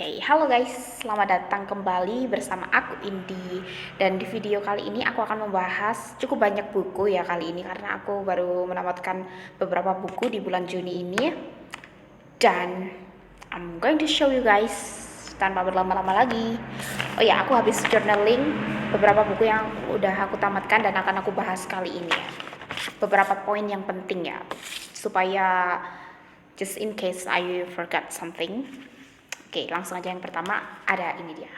Halo guys, selamat datang kembali bersama aku Indi. Dan di video kali ini aku akan membahas cukup banyak buku ya kali ini, karena aku baru menamatkan beberapa buku di bulan Juni ini. Dan I'm going to show you guys tanpa berlama-lama lagi. Oh ya, aku habis journaling beberapa buku yang udah aku tamatkan dan akan aku bahas kali ini ya. Beberapa poin yang penting ya, supaya just in case I forgot something. Oke, langsung aja yang pertama ada ini dia.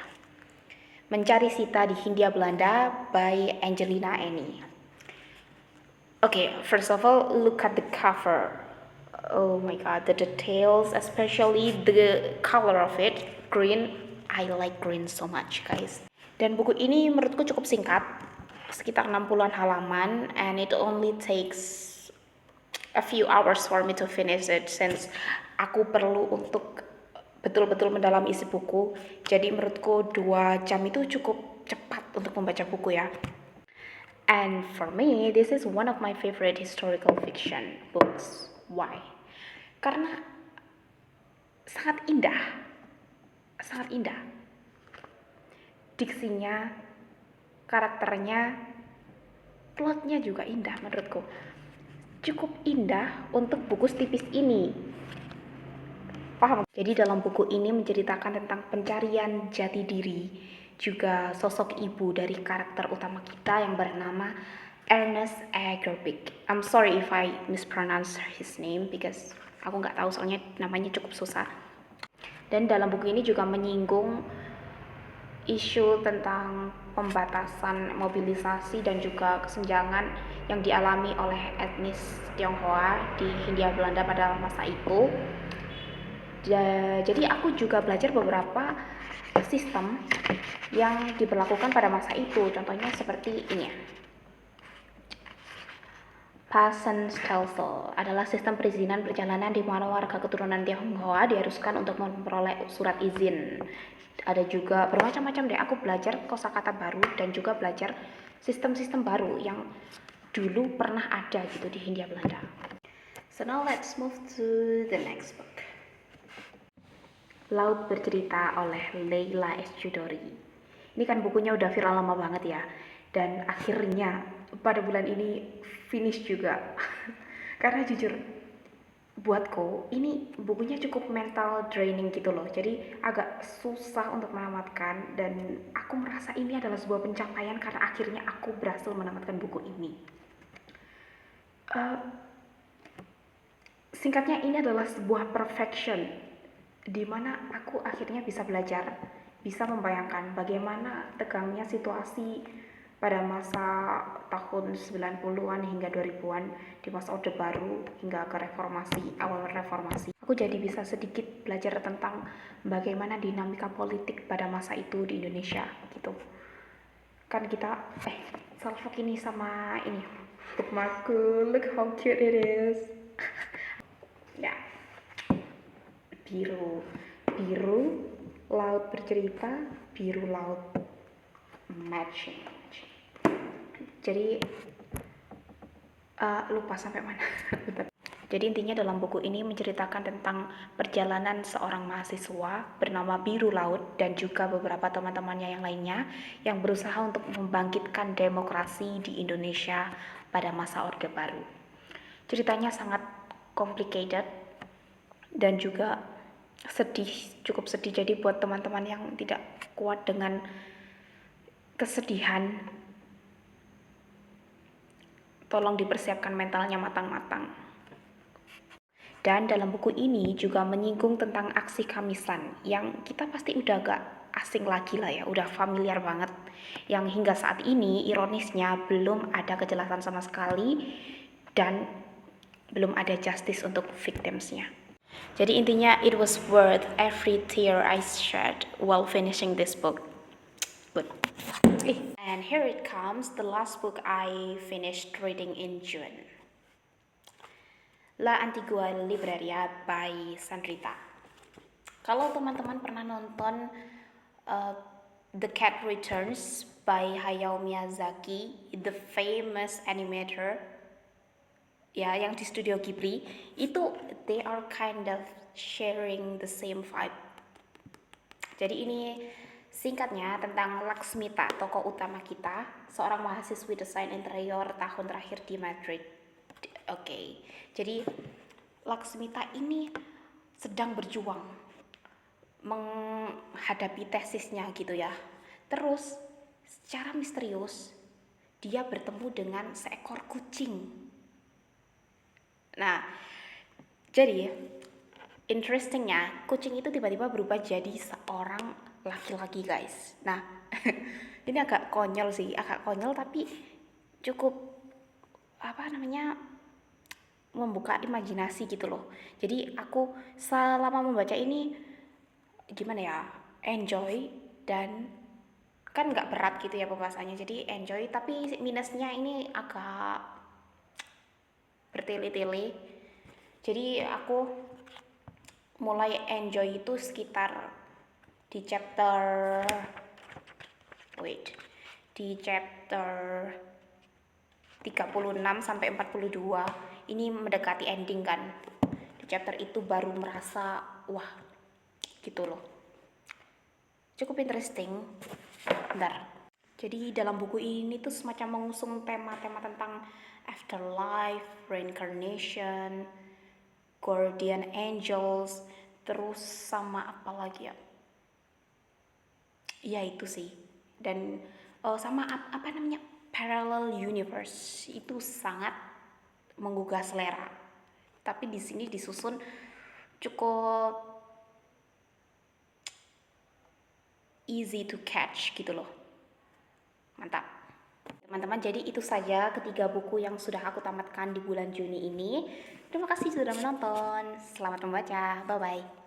Mencari Sita di Hindia Belanda by Angelina Annie. Okay, first of all, look at the cover. Oh my god, the details, especially the color of it, green. I like green so much, guys. Dan buku ini menurutku cukup singkat, sekitar 60-an halaman, and it only takes a few hours for me to finish it since aku perlu untuk betul-betul mendalami isi buku. Jadi menurutku 2 jam itu cukup cepat untuk membaca buku ya. And for me, this is one of my favorite historical fiction books. Why? Karena sangat indah. Sangat indah. Diksinya, karakternya, plotnya juga indah menurutku. Cukup indah untuk buku setipis ini. Paham? Jadi dalam buku ini menceritakan tentang pencarian jati diri, juga sosok ibu dari karakter utama kita yang bernama Ernest Agerbeck. I'm sorry if I mispronounce his name because aku nggak tahu, soalnya namanya cukup susah. Dan dalam buku ini juga menyinggung isu tentang pembatasan mobilisasi dan juga kesenjangan yang dialami oleh etnis Tionghoa di Hindia Belanda pada masa itu. Jadi aku juga belajar beberapa sistem yang diberlakukan pada masa itu. Contohnya seperti ini ya. Passenstelsel adalah sistem perizinan perjalanan di mana warga keturunan Tionghoa diharuskan untuk memperoleh surat izin. Ada juga bermacam-macam deh. Aku belajar kosakata baru dan juga belajar sistem-sistem baru yang dulu pernah ada gitu di Hindia Belanda. So now let's move to the next book. Laut Bercerita oleh Leila S. Chudori. Ini kan bukunya udah viral lama banget ya. Dan akhirnya pada bulan ini finish juga. Karena jujur, buatku ini bukunya cukup mental draining gitu loh. Jadi agak susah untuk menamatkan. Dan aku merasa ini adalah sebuah pencapaian karena akhirnya aku berhasil menamatkan buku ini. Singkatnya, ini adalah sebuah perfection di mana aku akhirnya bisa belajar, bisa membayangkan bagaimana tegangnya situasi pada masa tahun 90-an hingga 2000-an, di masa Orde Baru hingga ke reformasi, awal reformasi. Aku jadi bisa sedikit belajar tentang bagaimana dinamika politik pada masa itu di Indonesia gitu. Kan kita salvok ini sama ini bookmarkku, look how cute it is. Ya, biru laut bercerita, biru laut matching. Jadi lupa sampai mana. Jadi intinya dalam buku ini menceritakan tentang perjalanan seorang mahasiswa bernama Biru Laut dan juga beberapa teman-temannya yang lainnya yang berusaha untuk membangkitkan demokrasi di Indonesia pada masa Orde Baru. Ceritanya sangat complicated dan juga sedih, cukup sedih. Jadi buat teman-teman yang tidak kuat dengan kesedihan, tolong dipersiapkan mentalnya matang-matang. Dan dalam buku ini juga menyinggung tentang aksi Kamisan yang kita pasti udah gak asing lagi lah ya, udah familiar banget. Yang hingga saat ini ironisnya belum ada kejelasan sama sekali dan belum ada justice untuk victimsnya. Jadi intinya, it was worth every tear I shed while finishing this book. Good. And here it comes, the last book I finished reading in June. La Antigua Libreria by Sandrita. Kalau teman-teman pernah nonton The Cat Returns by Hayao Miyazaki, the famous animator, ya, yang di studio Ghibli, itu they are kind of sharing the same vibe. Jadi ini singkatnya tentang Laksmita, tokoh utama kita, seorang mahasiswi desain interior tahun terakhir di Madrid. Oke, jadi Laksmita ini sedang berjuang menghadapi tesisnya gitu ya. Terus secara misterius dia bertemu dengan seekor kucing. Nah, jadi interestingnya kucing itu tiba-tiba berubah jadi seorang laki-laki guys. Nah, ini agak konyol sih, agak konyol tapi cukup apa namanya membuka imajinasi gitu loh. Jadi aku selama membaca ini gimana ya, enjoy, dan kan nggak berat gitu ya pembahasannya, jadi enjoy, tapi minusnya ini agak bertele-tele. Jadi aku mulai enjoy itu sekitar di chapter di chapter 36 sampai 42. Ini mendekati ending kan. Di chapter itu baru merasa wah gitu loh, cukup interesting. Bentar. Jadi dalam buku ini tuh semacam mengusung tema-tema tentang afterlife, reincarnation, guardian angels, terus sama apa lagi ya? Ya itu sih. Dan sama apa namanya? Parallel universe itu sangat menggugah selera. Tapi di sini disusun cukup easy to catch gitu loh. Mantap. Teman-teman, jadi itu saja ketiga buku yang sudah aku tamatkan di bulan Juni ini. Terima kasih sudah menonton. Selamat membaca. Bye-bye.